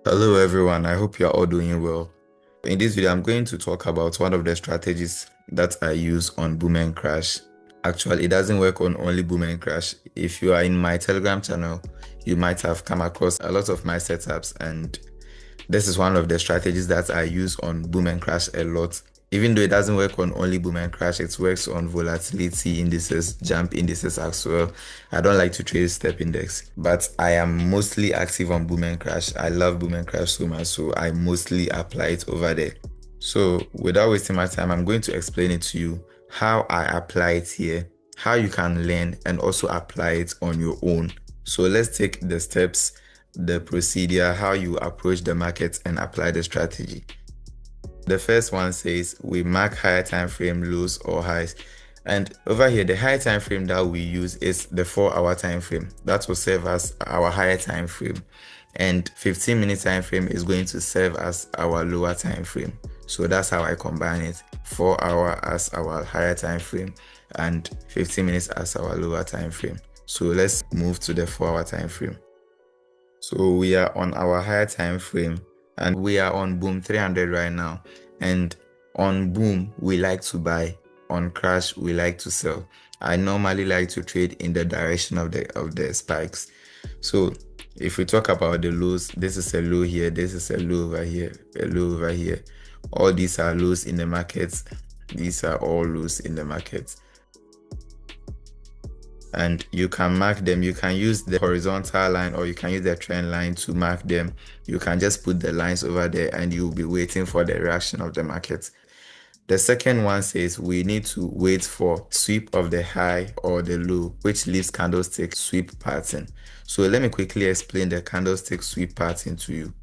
Hello everyone, I hope you are all doing well. In this video, I'm going to talk about one of the strategies that I use on boom and crash. Actually, it doesn't work on only boom and crash. If you are in my Telegram channel, you might have come across a lot of my setups, and this is one of the strategies that I use on boom and crash a lot. Even though it doesn't work on only boom and crash, it works on volatility indices, jump indices as well. I don't like to trade step index, but I am mostly active on boom and crash. I love boom and crash so much, so I mostly apply it over there. So without wasting my time, I'm going to explain it to you how I apply it here, how you can learn and also apply it on your own. So let's take the steps, the procedure, how you approach the market and apply the strategy. The first one says we mark higher time frame lows or highs. And over here, the higher time frame that we use is the 4-hour time frame. That will serve as our higher time frame. And 15-minute time frame is going to serve as our lower time frame. So that's how I combine it. 4-hour as our higher time frame and 15 minutes as our lower time frame. So let's move to the 4-hour time frame. So we are on our higher time frame and we are on boom 300 right now. And on boom, we like to buy. On crash, we like to sell. I normally like to trade in the direction of the spikes. So if we talk about the lows, this is a low here, this is a low over here, a low over here. All these are lows in the markets. These are all lows in the markets. And you can mark them. You can use the horizontal line or you can use the trend line to mark them. You can just put the lines over there and you'll be waiting for the reaction of the market. The second one says we need to wait for sweep of the high or the low, which leaves candlestick sweep pattern. So let me quickly explain the candlestick sweep pattern to you.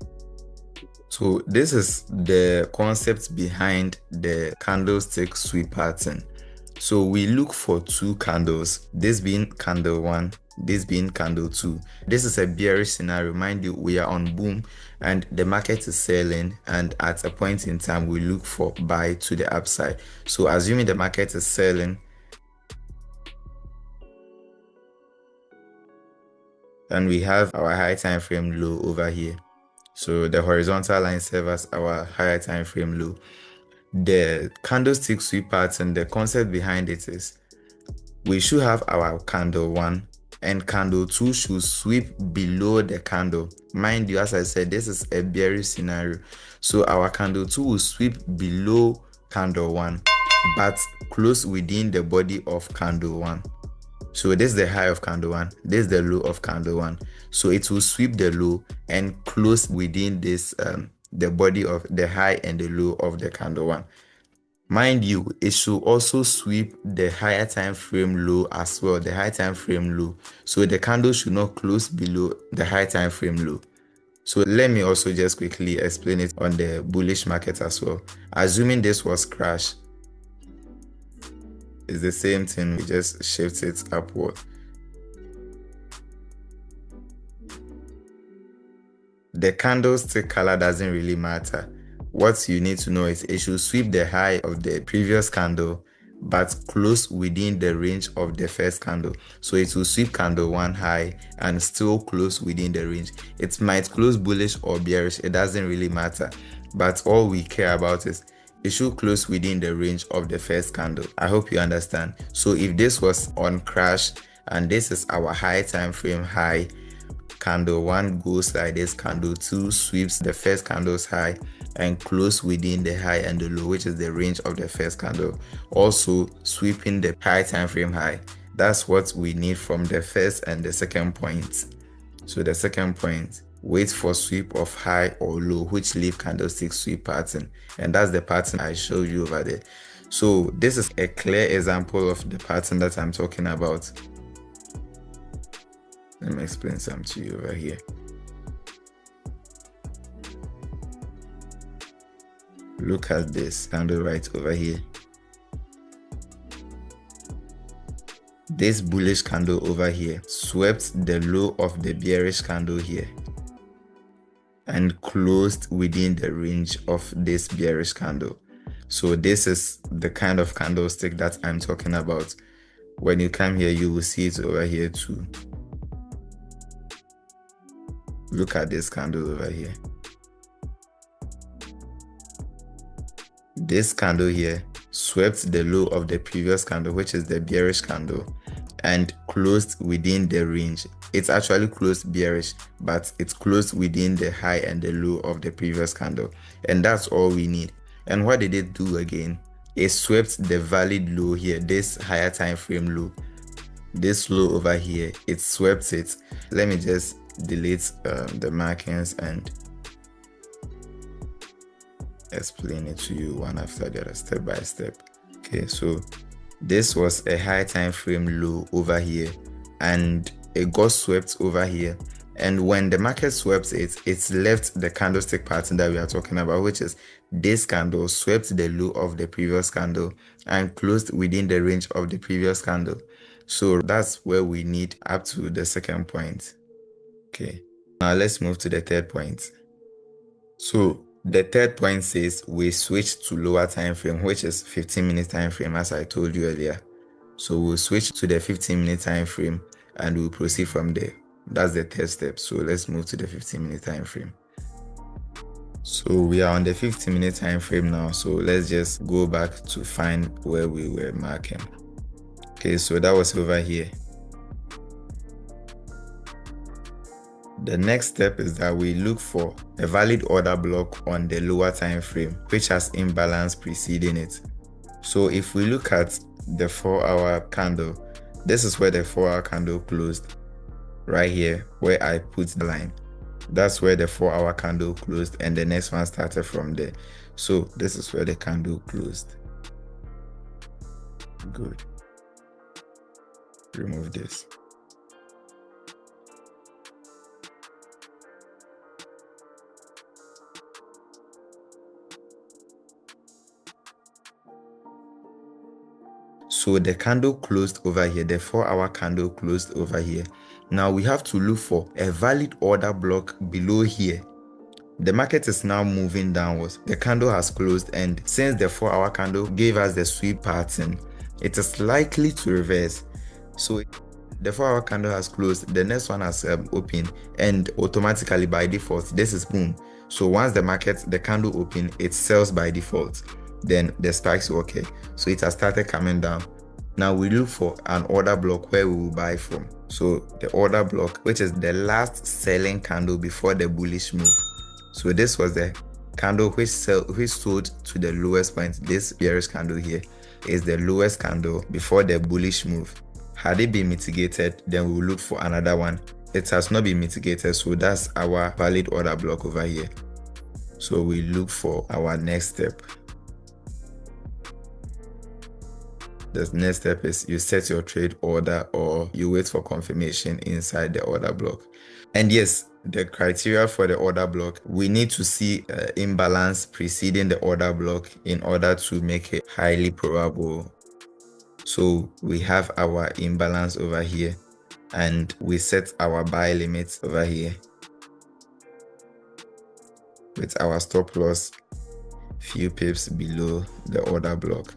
So this is the concept behind the candlestick sweep pattern. So we look for two candles, this being candle 1, this being candle 2. This is a bearish scenario. Mind you, we are on boom and the market is selling, and at a point in time we look for buy to the upside. So assuming the market is selling and we have our high time frame low over here. So the horizontal line serves as our higher time frame low. The candlestick sweep pattern, the concept behind it is we should have our candle 1 and candle 2 should sweep below the candle. Mind you, as I said, this is a bearish scenario. So our candle 2 will sweep below candle 1 but close within the body of candle 1. So this is the high of candle 1, this is the low of candle 1. So it will sweep the low and close within this the body of the high and the low of the candle 1. Mind you, it should also sweep the higher time frame low as well, the high time frame low. So the candle should not close below the high time frame low. So let me also just quickly explain it on the bullish market as well. Assuming this was crash, it's the same thing, we just shift it upward. The candlestick color doesn't really matter. What you need to know is it should sweep the high of the previous candle but close within the range of the first candle. So it will sweep candle 1 high and still close within the range. It might close bullish or bearish, it doesn't really matter. But all we care about is it should close within the range of the first candle. I hope you understand. So if this was on crash and this is our high time frame high, candle 1 goes like this, candle 2 sweeps the first candle's high and close within the high and the low, which is the range of the first candle, also sweeping the high time frame high. That's what we need from the first and the second point. So the second point, wait for sweep of high or low, which leave candlestick sweep pattern, and that's the pattern I showed you over there. So this is a clear example of the pattern that I'm talking about. Let me explain some to you over here. Look at this candle right over here. This bullish candle over here swept the low of the bearish candle here and closed within the range of this bearish candle. So this is the kind of candlestick that I'm talking about. When you come here, you will see it over here too. Look at this candle over here. this candle here swept the low of the previous candle, which is the bearish candle, and closed within the range. It's actually closed bearish, but it's closed within the high and the low of the previous candle. And that's all we need. And what did it do again? It swept the valid low here, this higher time frame low. This low over here, it swept it. Let me just delete the markings and explain it to you one after the other, step by step. Okay, so this was a high time frame low over here, and it got swept over here. And when the market swept it, it's left the candlestick pattern that we are talking about, which is this candle swept the low of the previous candle and closed within the range of the previous candle. So that's where we need up to the second point. Okay, now let's move to the third point. So the third point says we switch to lower time frame, which is 15-minute time frame, as I told you earlier. So we'll switch to the 15-minute time frame and we'll proceed from there. That's the third step. So let's move to the 15-minute time frame. So we are on the 15-minute time frame now. So let's just go back to find where we were marking. Okay, so that was over here. The next step is that we look for a valid order block on the lower time frame, which has imbalance preceding it. So if we look at the 4-hour candle, this is where the 4-hour candle closed, right here where I put the line. That's where the 4-hour candle closed, and the next one started from there. So this is where the candle closed. Good. Remove this. So the candle closed over here, the 4-hour candle closed over here. Now we have to look for a valid order block below here. The market is now moving downwards. The candle has closed, and since the 4-hour candle gave us the sweep pattern, it is likely to reverse. So the 4-hour candle has closed, the next one has opened, and automatically by default this is boom. So once the candle open, it sells by default. Then the spikes will occur. So it has started coming down. Now we look for an order block where we will buy from. So the order block, which is the last selling candle before the bullish move. So this was the candle which sold to the lowest point. This bearish candle here is the lowest candle before the bullish move. Had it been mitigated, then we will look for another one. It has not been mitigated, so that's our valid order block over here. So we look for our next step. The next step is you set your trade order, or you wait for confirmation inside the order block. And yes, the criteria for the order block, we need to see imbalance preceding the order block in order to make it highly probable. So we have our imbalance over here, and we set our buy limits over here with our stop loss few pips below the order block.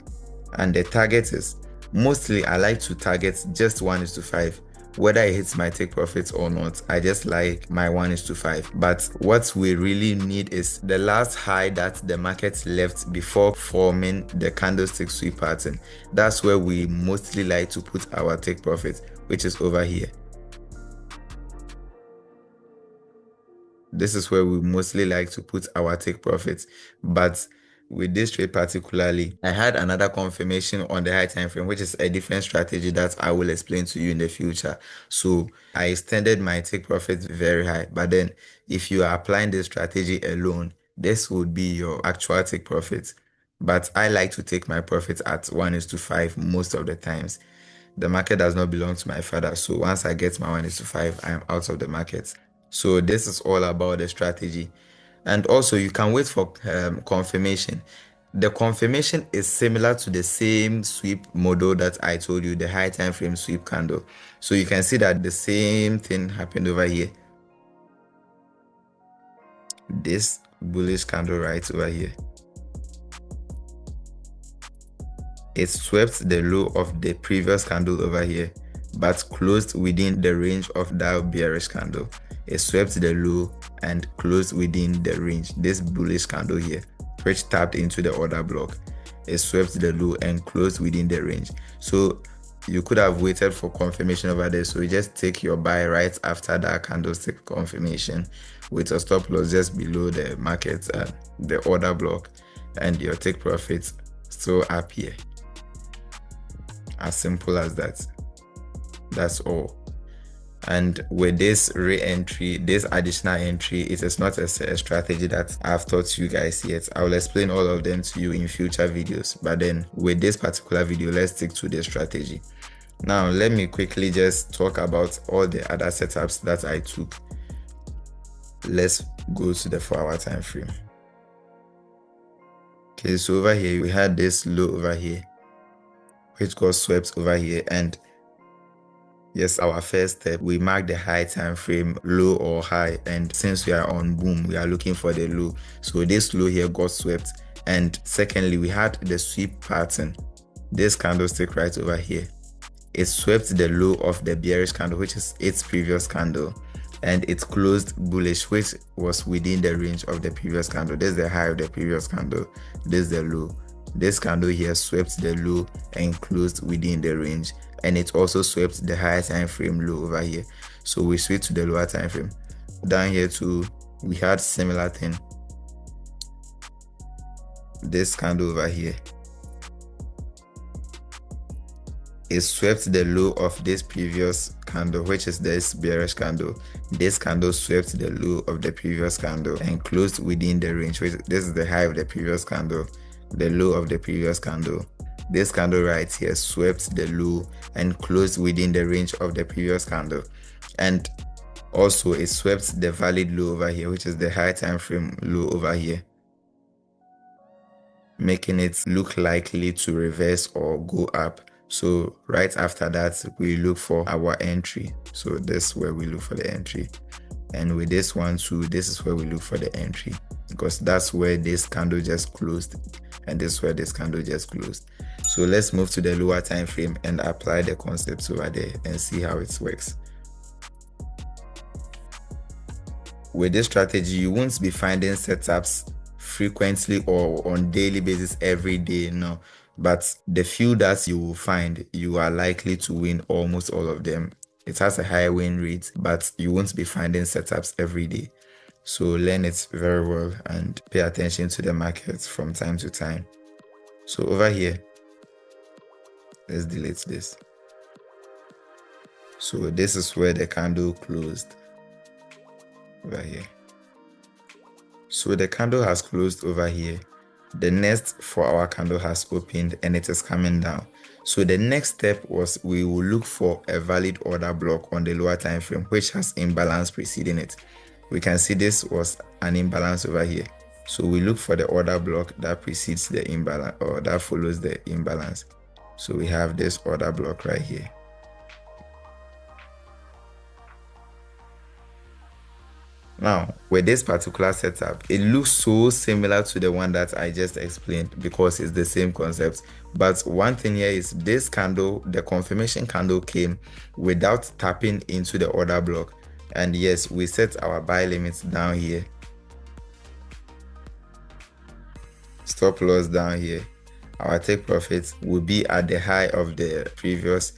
And the target is, mostly I like to target just 1:5. Whether it hits my take profits or not, I just like my 1:5. But what we really need is the last high that the market left before forming the candlestick sweep pattern. That's where we mostly like to put our take profit, which is over here. This is where we mostly like to put our take profits. But with this trade particularly, I had another confirmation on the high time frame, which is a different strategy that I will explain to you in the future. So I extended my take profits very high. But then if you are applying this strategy alone, this would be your actual take profits. But I like to take my profits at 1:5 most of the times. The market does not belong to my father. So once I get my 1:5, I am out of the market. So this is all about the strategy. And also you can wait for confirmation. The confirmation is similar to the same sweep model that I told you, the high time frame sweep candle. So you can see that the same thing happened over here. This bullish candle right over here, it swept the low of the previous candle over here, but closed within the range of that bearish candle. It swept the low and closed within the range, this bullish candle here. which tapped into the order block. It swept the low and closed within the range. So you could have waited for confirmation over there. So you just take your buy right after that candlestick confirmation with a stop loss just below the market, the order block, and your take profits still up here. As simple as that. That's all. And with this re-entry, this additional entry, it is not a strategy that I've taught you guys yet. I will explain all of them to you in future videos. But then with this particular video, let's stick to the strategy. Now, let me quickly just talk about all the other setups that I took. Let's go to the 4-hour time frame. Okay, so over here, we had this low over here, which got swept over here. And yes, our first step, we mark the high time frame, low or high. And since we are on boom, we are looking for the low. So this low here got swept. And secondly, we had the sweep pattern. This candlestick right over here. It swept the low of the bearish candle, which is its previous candle. And it closed bullish, which was within the range of the previous candle. This is the high of the previous candle. This is the low. This candle here swept the low and closed within the range. And it also swept the higher time frame low over here. So we switch to the lower time frame. Down here too, we had similar thing. This candle over here. It swept the low of this previous candle, which is this bearish candle. This candle swept the low of the previous candle and closed within the range. Which, this is the high of the previous candle, the low of the previous candle. This candle right here swept the low and closed within the range of the previous candle. And also it swept the valid low over here, which is the high time frame low over here, making it look likely to reverse or go up. So right after that, we look for our entry. So this is where we look for the entry. And with this one too, this is where we look for the entry, because that's where this candle just closed, and this is where this candle just closed. So let's move to the lower time frame and apply the concepts over there and see how it works. With this strategy, you won't be finding setups frequently or on daily basis every day, no. But the few that you will find, you are likely to win almost all of them. It has a high win rate, but you won't be finding setups every day. So learn it very well and pay attention to the markets from time to time. So over here, let's delete this. So this is where the candle closed. Over here. So the candle has closed over here. The next 4-hour candle has opened and it is coming down. So the next step was we will look for a valid order block on the lower time frame, which has imbalance preceding it. We can see this was an imbalance over here. So we look for the order block that precedes the imbalance or that follows the imbalance. So we have this order block right here. Now, with this particular setup, it looks so similar to the one that I just explained because it's the same concept. But one thing here is this candle, the confirmation candle came without tapping into the order block. And yes, we set our buy limits down here. Stop loss down here. Our take profits will be at the high of the previous.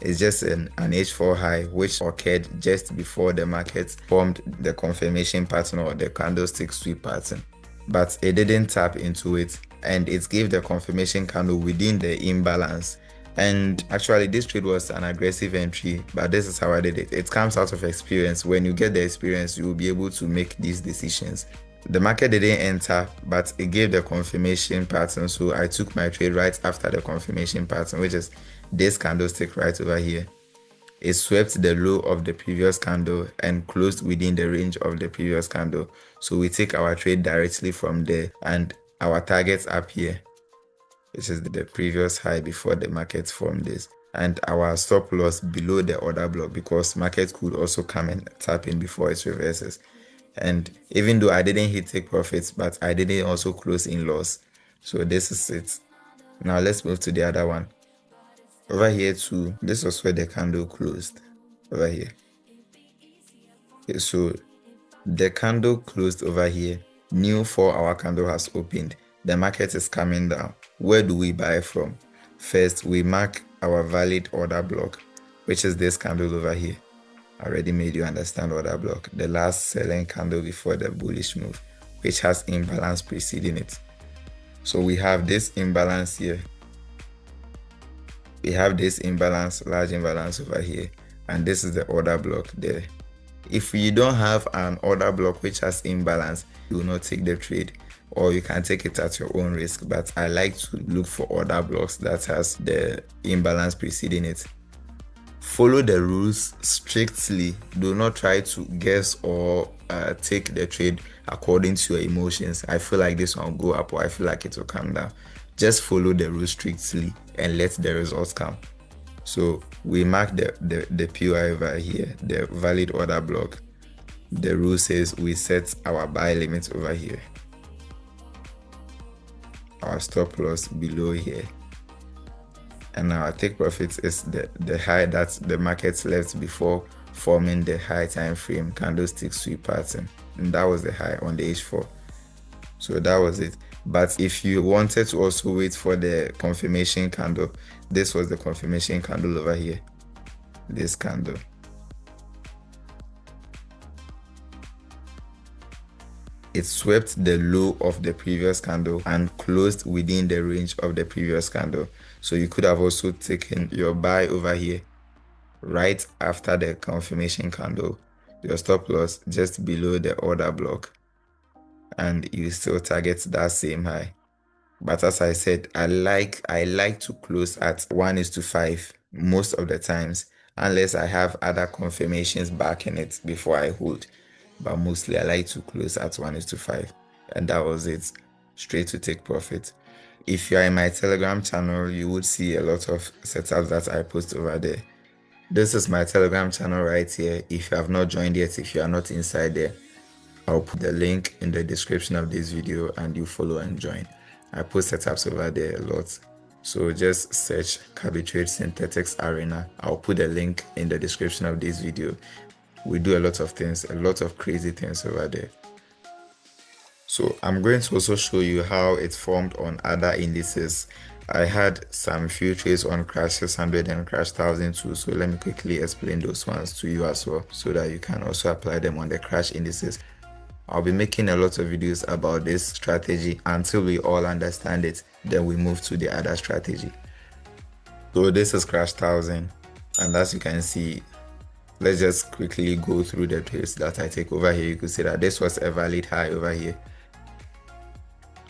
It's just an H4 high which occurred just before the market formed the confirmation pattern or the candlestick sweep pattern. But it didn't tap into it and it gave the confirmation candle within the imbalance. And actually this trade was an aggressive entry, but this is how I did it. It comes out of experience. When you get the experience, you will be able to make these decisions. The market didn't enter, but it gave the confirmation pattern. So I took my trade right after the confirmation pattern, which is this candlestick right over here. It swept the low of the previous candle and closed within the range of the previous candle. So we take our trade directly from there and our targets up here, which is the previous high before the market formed this, and our stop loss below the order block because market could also come and tap in before it reverses. And even though I didn't hit take profits, but I didn't also close in loss. So this is it. Now let's move to the other one. Over here too, this was where the candle closed. Over here. Okay, so the candle closed over here New 4-hour candle has opened. The market is coming down. Where do we buy from? First, we mark our valid order block, which is this candle over here. I already made you understand order block. The last selling candle before the bullish move, which has imbalance preceding it. So we have this imbalance here. We have this imbalance, large imbalance over here. And this is the order block there. If you don't have an order block which has imbalance, you will not take the trade, or you can take it at your own risk. But I like to look for order blocks that has the imbalance preceding it. Follow the rules strictly. Do not try to guess or take the trade according to your emotions. I feel like this one will go up, or I feel like it will come down. Just follow the rules strictly and let the results come. So we mark the POI over here, the valid order block. The rule says we set our buy limit over here, our stop loss below here, and our take profits is the high that the market left before forming the high time frame candlestick sweep pattern, and that was the high on the H4. So that was it. But if you wanted to also wait for the confirmation candle, this was the confirmation candle over here, this candle. It swept the low of the previous candle and closed within the range of the previous candle. So you could have also taken your buy over here right after the confirmation candle, your stop loss just below the order block, and you still target that same high. But as I said, I like to close at 1:5 most of the times, unless I have other confirmations backing it before I hold. But mostly I like to close at 1:5, and that was it. Straight to take profit. If you are in my Telegram channel, you would see a lot of setups that I post over there. This is my Telegram channel right here. If you have not joined yet, if you are not inside there, I'll put the link in the description of this video and you follow and join. I post setups over there a lot. So just search Deriv Synthetics Arena. I'll put the link in the description of this video. We do a lot of things, a lot of crazy things over there. So I'm going to also show you how it formed on other indices. I had some few trades on Crash 600 and Crash 1000 too, so let me quickly explain those ones to you as well, so that you can also apply them on the Crash indices. I'll be making a lot of videos about this strategy until we all understand it, then we move to the other strategy. So this is Crash 1000, and as you can see, let's just quickly go through the trades that I take over here. You could see that this was a valid high over here.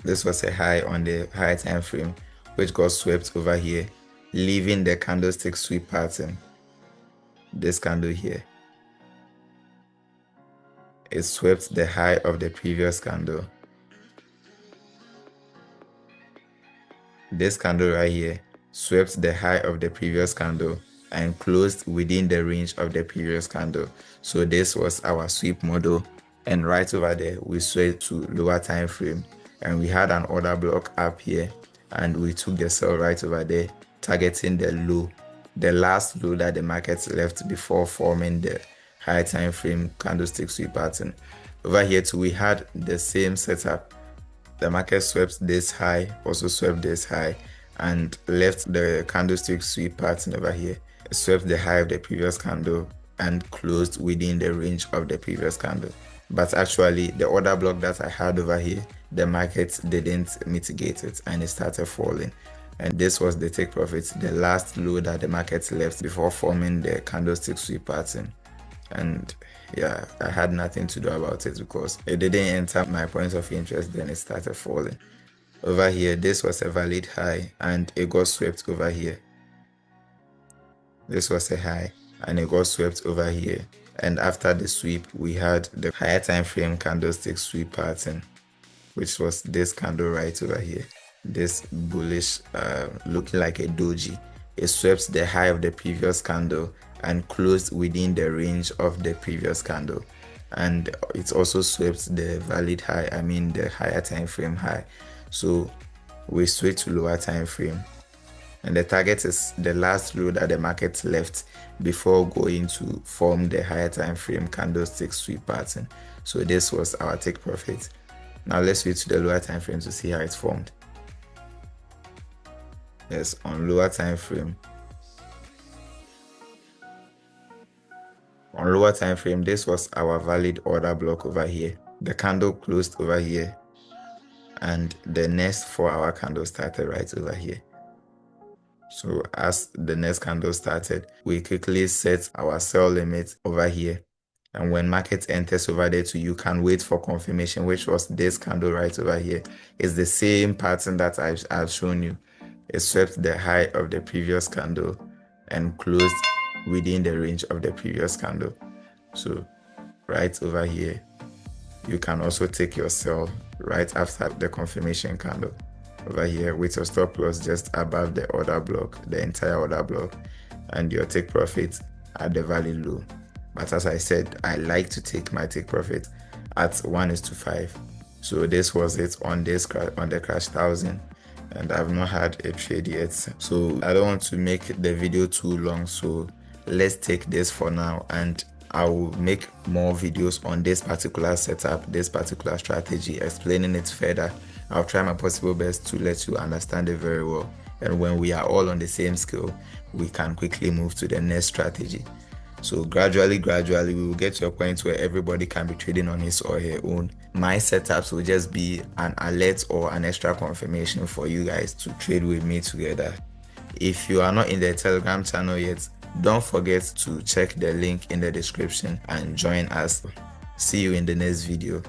This was a high on the high time frame, which got swept over here, leaving the candlestick sweep pattern. This candle here, it swept the high of the previous candle. This candle right here swept the high of the previous candle and closed within the range of the previous candle. So this was our sweep model, and right over there we switched to lower time frame, and we had an order block up here, and we took the sell right over there, targeting the low, the last low that the market left before forming the high time frame candlestick sweep pattern. Over here too, we had the same setup. The market swept this high, also swept this high, and left the candlestick sweep pattern over here. It swept the high of the previous candle and closed within the range of the previous candle. But actually, the order block that I had over here, the market didn't mitigate it and it started falling. And this was the take profit, the last low that the market left before forming the candlestick sweep pattern. And yeah, I had nothing to do about it because it didn't enter my points of interest, then it started falling. Over here, this was a valid high and it got swept over here. This was a high and it got swept over here. And after the sweep, we had the higher time frame candlestick sweep pattern, which was this candle right over here. This bullish, looking like a doji. It swept the high of the previous candle and closed within the range of the previous candle, and it also swept the valid high, the higher time frame high. So we switch to lower time frame, and the target is the last low that the market left before going to form the higher time frame candlestick sweep pattern. So this was our take profit. Now let's switch to the lower time frame to see how it's formed. Yes, on lower time frame. On lower time frame, this was our valid order block over here. The candle closed over here, and the next 4-hour candle started right over here. So as the next candle started, we quickly set our sell limit over here. And when market enters over there too, you can wait for confirmation, which was this candle right over here. It's the same pattern that I've shown you. It swept the high of the previous candle and closed within the range of the previous candle. So right over here, you can also take your sell right after the confirmation candle over here with your stop loss just above the order block, the entire order block, and your take profit at the value low. But as I said, I like to take my take profit at 1:5. So this was it on the crash 1000, and I've not had a trade yet. So I don't want to make the video too long, so let's take this for now, and I will make more videos on this particular setup, this particular strategy, explaining it further. I'll try my possible best to let you understand it very well. And when we are all on the same scale, we can quickly move to the next strategy. So gradually, we will get to a point where everybody can be trading on his or her own. My setups will just be an alert or an extra confirmation for you guys to trade with me together. If you are not in the Telegram channel yet, don't forget to check the link in the description and join us. See you in the next video.